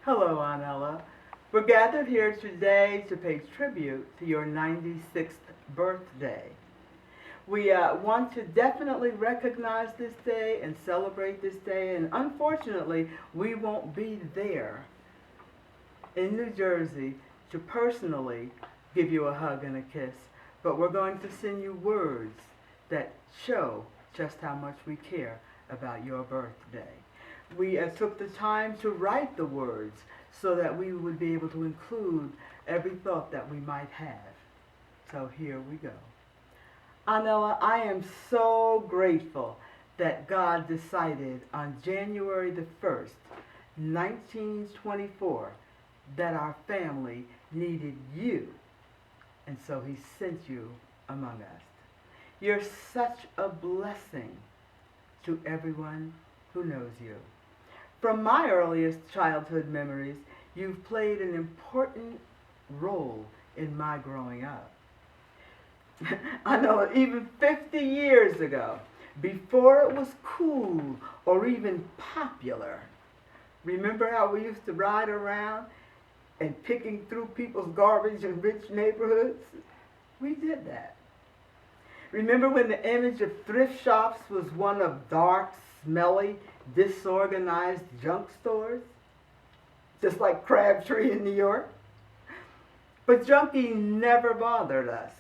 Hello, Aunt Ella. We're gathered here today to pay tribute to your 96th birthday. We want to definitely recognize this day and celebrate this day, and unfortunately, we won't be there in New Jersey to personally give you a hug and a kiss, but we're going to send you words that show just how much we care about your birthday. We took the time to write the words so that we would be able to include every thought that we might have. So here we go. Anela, I am so grateful that God decided on January the 1st, 1924, that our family needed you, and so he sent you among us. You're such a blessing to everyone who knows you. From my earliest childhood memories, you've played an important role in my growing up. I know even 50 years ago, before it was cool or even popular, remember how we used to ride around and picking through people's garbage in rich neighborhoods? We did that. Remember when the image of thrift shops was one of dark, smelly, disorganized junk stores? Just like Crabtree in New York? But junkie never bothered us.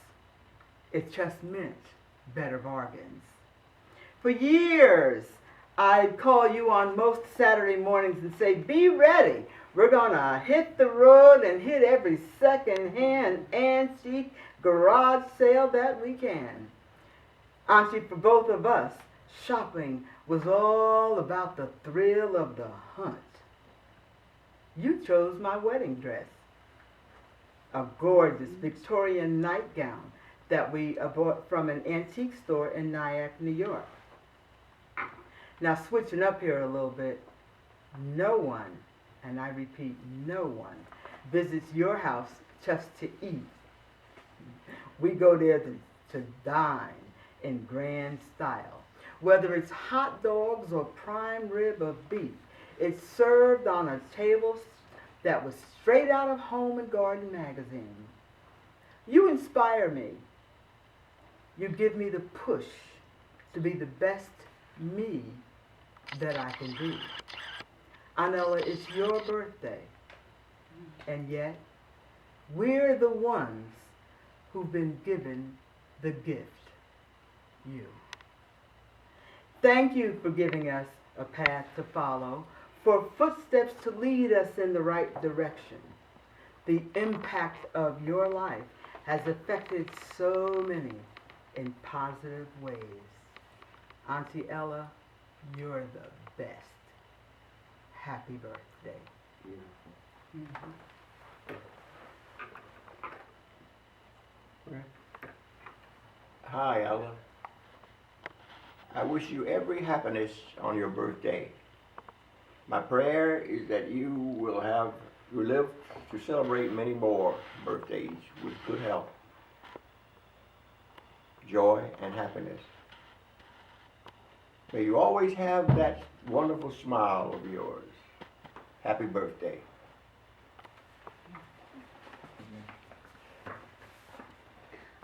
It just meant better bargains. For years, I'd call you on most Saturday mornings and say, be ready. We're going to hit the road and hit every second-hand antique garage sale that we can. Auntie, for both of us, shopping was all about the thrill of the hunt. You chose my wedding dress, a gorgeous Victorian nightgown that we bought from an antique store in Nyack, New York. Now, switching up here a little bit, no one, and I repeat, no one, visits your house just to eat. We go there to dine in grand style. Whether it's hot dogs or prime rib of beef, it's served on a table that was straight out of Home and Garden magazine. You inspire me. You give me the push to be the best me that I can be. Anela, it's your birthday, and yet we're the ones who've been given the gift, you. Thank you for giving us a path to follow, for footsteps to lead us in the right direction. The impact of your life has affected so many in positive ways. Auntie Ella, you're the best. Happy birthday. Hi, Ella. I wish you every happiness on your birthday. My prayer is that you live to celebrate many more birthdays with good health, joy, and happiness. May you always have that wonderful smile of yours. Happy birthday.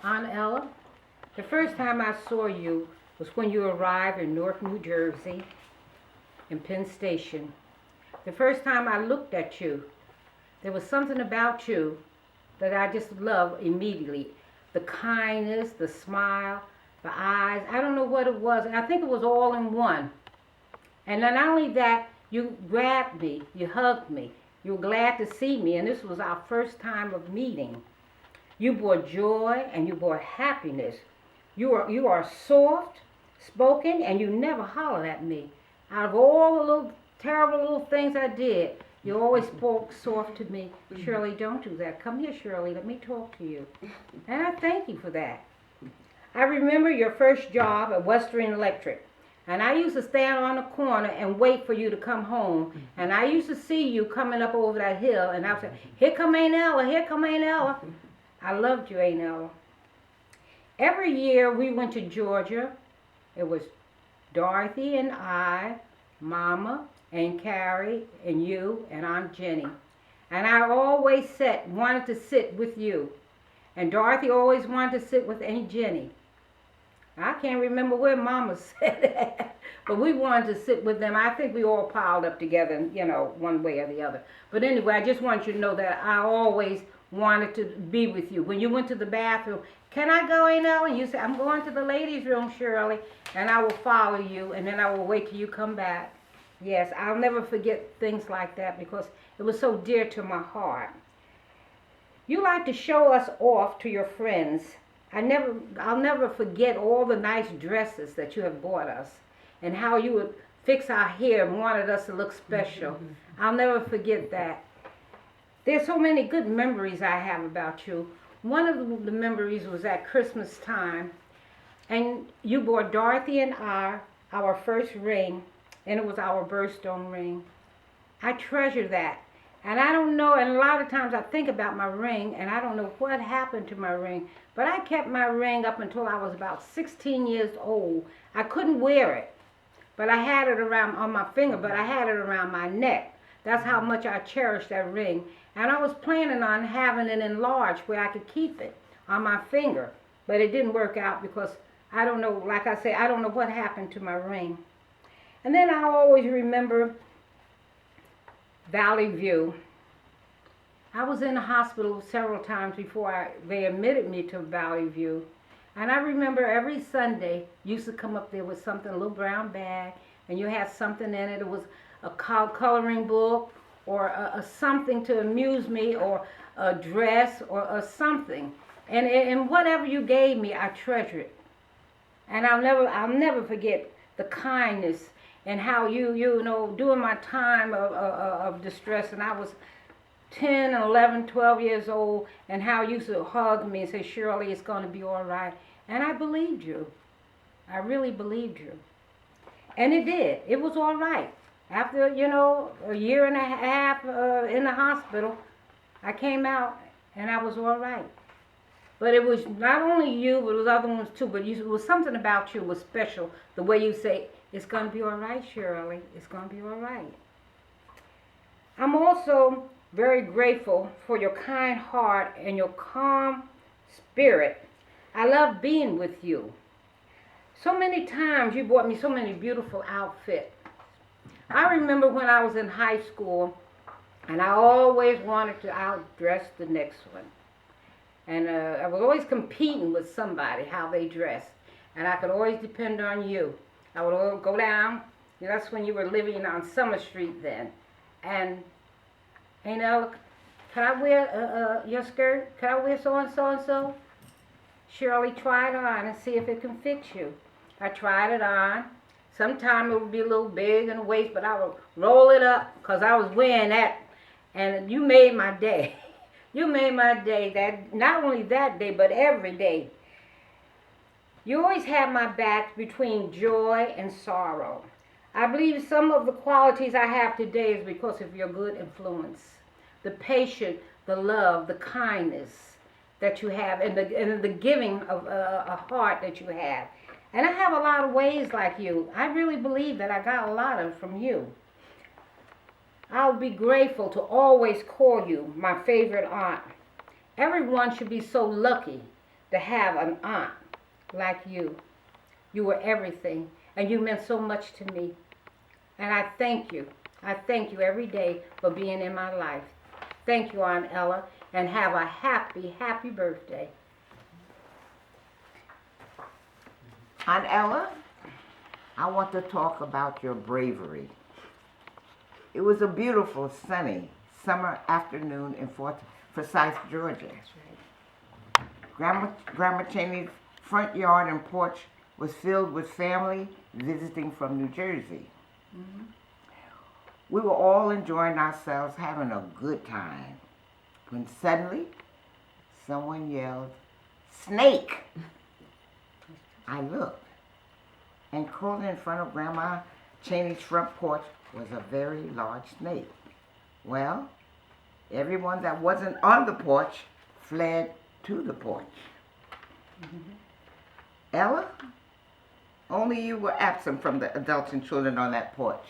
Aunt Ella, the first time I saw you was when you arrived in Newark, New Jersey, in Penn Station. The first time I looked at you, there was something about you that I just loved immediately. The kindness, the smile, the eyes, I don't know what it was. I think it was all in one. And then not only that, you grabbed me, you hugged me, you were glad to see me, and this was our first time of meeting. You brought joy and you brought happiness. You are soft spoken, and you never hollered at me. Out of all the little terrible little things I did, you always spoke soft to me. Shirley, don't do that. Come here, Shirley. Let me talk to you. And I thank you for that. I remember your first job at Western Electric. And I used to stand on the corner and wait for you to come home. And I used to see you coming up over that hill. And I would say, here come Aunt Ella, here come Aunt Ella. I loved you, Aunt Ella. Every year we went to Georgia. It was Dorothy and I Mama, and Carrie, and you, and Aunt Jenny. And I always wanted to sit with you. And Dorothy always wanted to sit with Aunt Jenny. I can't remember where Mama said that, but we wanted to sit with them. I think we all piled up together, one way or the other. But anyway, I just want you to know that I always wanted to be with you. When you went to the bathroom, can I go in now? And you said, I'm going to the ladies' room, Shirley, and I will follow you, and then I will wait till you come back. Yes, I'll never forget things like that because it was so dear to my heart. You like to show us off to your friends. I'll never forget all the nice dresses that you have bought us and how you would fix our hair and wanted us to look special. I'll never forget that. There's so many good memories I have about you. One of the memories was at Christmas time, and you bought Dorothy and I our first ring, and it was our birthstone ring. I treasure that. And I don't know, and a lot of times I think about my ring, and I don't know what happened to my ring, but I kept my ring up until I was about 16 years old. I couldn't wear it, but I had it around on my finger, but I had it around my neck. That's how much I cherished that ring. And I was planning on having it enlarged where I could keep it on my finger, but it didn't work out because I don't know, like I say, I don't know what happened to my ring. And then I always remember Valley View. I was in the hospital several times before they admitted me to Valley View. And I remember every Sunday you used to come up there with something, a little brown bag, and you had something in it. It was a coloring book or a something to amuse me or a dress or something. And whatever you gave me, I treasure it. And I'll never forget the kindness and how you know, during my time of distress, and I was 10, 11, 12 years old, and how you used to hug me and say, Shirley, it's going to be all right. And I believed you. I really believed you. And it did. It was all right. After, a year and a half in the hospital, I came out and I was all right. But it was not only you, but it was other ones too. But it was something about you was special. The way you say, it's going to be all right, Shirley. It's going to be all right. I'm also very grateful for your kind heart and your calm spirit. I love being with you. So many times you bought me so many beautiful outfits. I remember when I was in high school, and I always wanted to outdress the next one. And I was always competing with somebody, how they dressed. And I could always depend on you. I would go down, that's when you were living on Summer Street then. And, Ella, can I wear your skirt? Can I wear so-and-so and so? Shirley, try it on and see if it can fit you. I tried it on. Sometimes it would be a little big in the waist, but I would roll it up because I was wearing that. And you made my day. You made my day, that not only that day, but every day. You always had my back between joy and sorrow. I believe some of the qualities I have today is because of your good influence. The patience, the love, the kindness that you have, and the giving of a heart that you have. And I have a lot of ways like you. I really believe that I got a lot of from you. I'll be grateful to always call you my favorite aunt. Everyone should be so lucky to have an aunt like you. You were everything, and you meant so much to me. And I thank you. I thank you every day for being in my life. Thank you, Aunt Ella, and have a happy, happy birthday. Aunt Ella, I want to talk about your bravery. It was a beautiful, sunny summer afternoon in Forsyth, Georgia. Grandma Cheney's front yard and porch was filled with family visiting from New Jersey. Mm-hmm. We were all enjoying ourselves, having a good time, when suddenly someone yelled, "Snake!" I looked, and crawling in front of Grandma Cheney's front porch was a very large snake. Well, everyone that wasn't on the porch fled to the porch. Mm-hmm. Ella, only you were absent from the adults and children on that porch.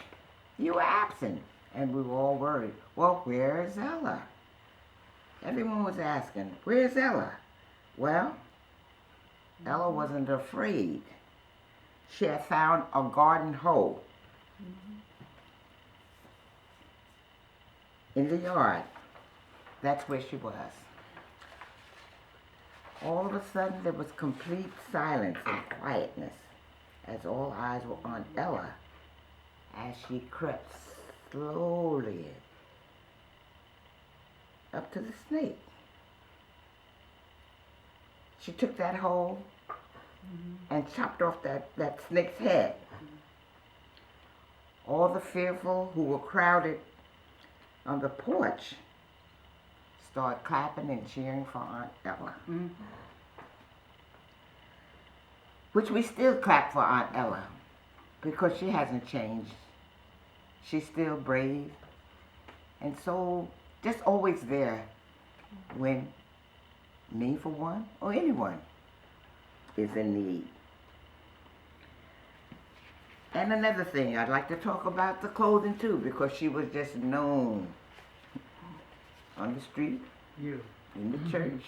You were absent, and we were all worried. Well, where's Ella? Everyone was asking, where's Ella? Well, Ella wasn't afraid. She had found a garden hoe in the yard. That's where she was. All of a sudden, there was complete silence and quietness as all eyes were on Ella as she crept slowly up to the snake. She took that hoe and chopped off that snake's head. All the fearful who were crowded on the porch started clapping and cheering for Aunt Ella. Which we still clap for Aunt Ella because she hasn't changed. She's still brave and so just always there when me, for one, or anyone is in need. And another thing, I'd like to talk about the clothing too, because she was just known on the street, You. in the church,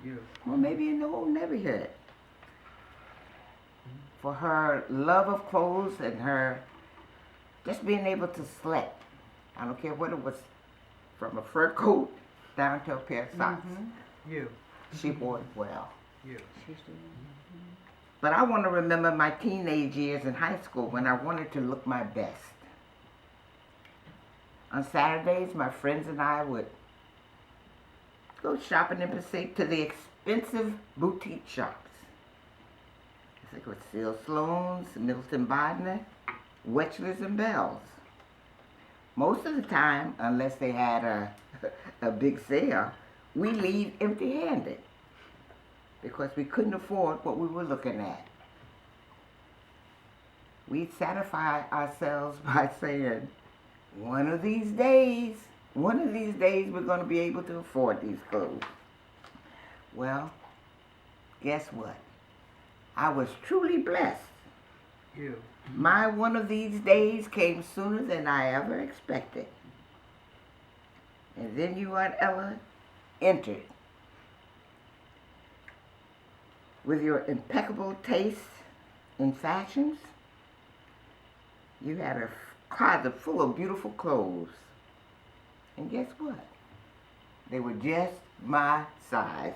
You. or maybe in the whole neighborhood, for her love of clothes and her just being able to select. I don't care what it was, from a fur coat down to a pair of socks. You. She wore it well. You. But I want to remember my teenage years in high school when I wanted to look my best. On Saturdays, my friends and I would go shopping in Passaic to the expensive boutique shops. I think it was Seal Sloan's, Middleton Bodner, Wetchlers and Bells. Most of the time, unless they had a big sale, we leave empty-handed because we couldn't afford what we were looking at. We'd satisfy ourselves by saying, one of these days we're going to be able to afford these clothes. Well, guess what? I was truly blessed. You. My one of these days came sooner than I ever expected. And then you, Aunt Ella, entered with your impeccable taste in fashions. You had a closet full of beautiful clothes. And guess what? They were just my size.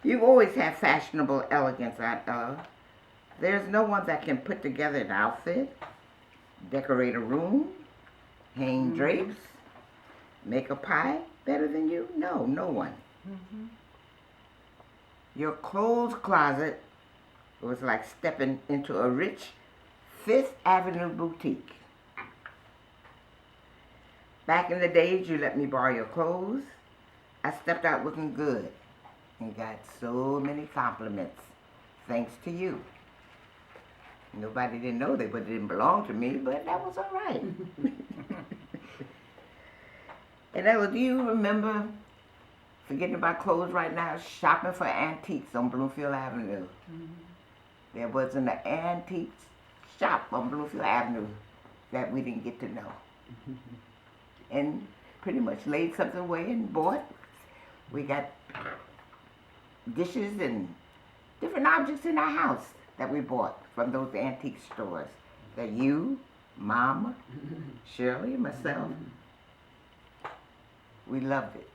You've always had fashionable elegance, Aunt Ella. There's no one that can put together an outfit, decorate a room, hang drapes, make a pie better than you. No, no one. Your clothes closet was like stepping into a rich Fifth Avenue boutique. Back in the days, you let me borrow your clothes. I stepped out looking good and got so many compliments, thanks to you. Nobody didn't know they didn't belong to me, but that was all right. And Ella, do you remember, forgetting about clothes right now, shopping for antiques on Bloomfield Avenue? There wasn't an antique shop on Bloomfield Avenue that we didn't get to know. And pretty much laid something away and bought. We got dishes and different objects in our house that we bought from those antique stores that you, Mama, Shirley, and myself, we loved it.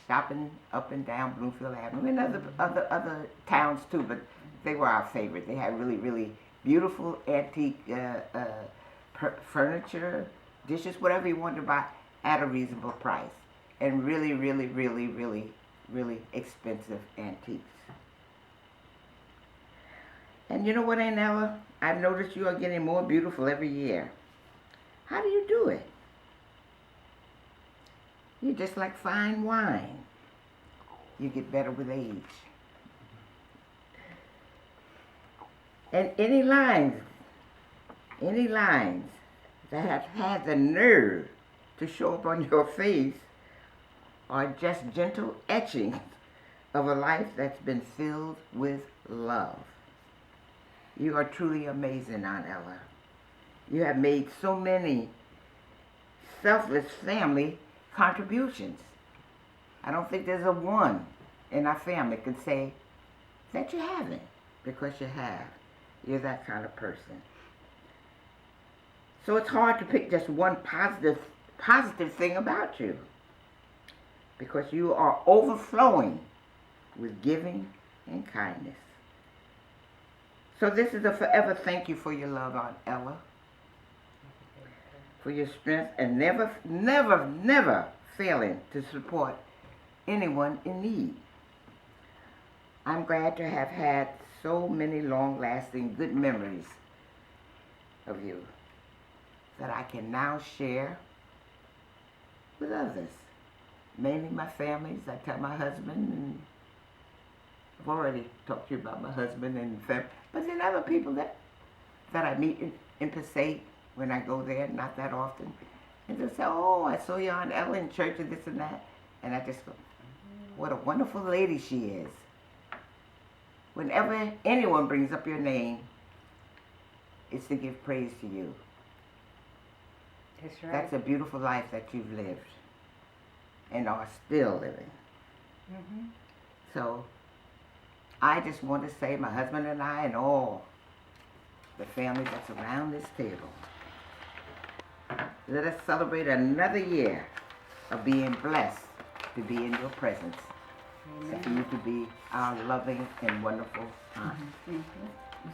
Shopping up and down Bloomfield Avenue and other towns too, but they were our favorite. They had really, really beautiful antique furniture, dishes, whatever you wanted to buy at a reasonable price, and really, really, really, really, really expensive antiques. And you know what, Aunt Ella? I've noticed you are getting more beautiful every year. How do you do it? You're just like fine wine. You get better with age. And any lines that have had the nerve to show up on your face are just gentle etchings of a life that's been filled with love. You are truly amazing, Aunt Ella. You have made so many selfless family contributions. I don't think there's a one in our family can say that you haven't, because you have. You're that kind of person. So it's hard to pick just one positive thing about you, because you are overflowing with giving and kindness. So this is a forever thank you for your love, Aunt Ella, for your strength, and never, never, never failing to support anyone in need. I'm glad to have had so many long-lasting good memories of you that I can now share with others, mainly my families. I tell my husband, and I've already talked to you about my husband and family, but then other people that I meet in Passaic when I go there, not that often, and they'll say, oh, I saw you on Ella in church and this and that, and I just go, what a wonderful lady she is. Whenever anyone brings up your name, it's to give praise to you. That's right. That's a beautiful life that you've lived and are still living. Mm-hmm. So I just want to say, my husband and I and all the family that's around this table, let us celebrate another year of being blessed to be in your presence. Amen. And for you to be our loving and wonderful aunt. Mm-hmm.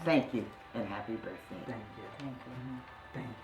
Thank you and happy birthday. Thank you. Thank you. Thank you.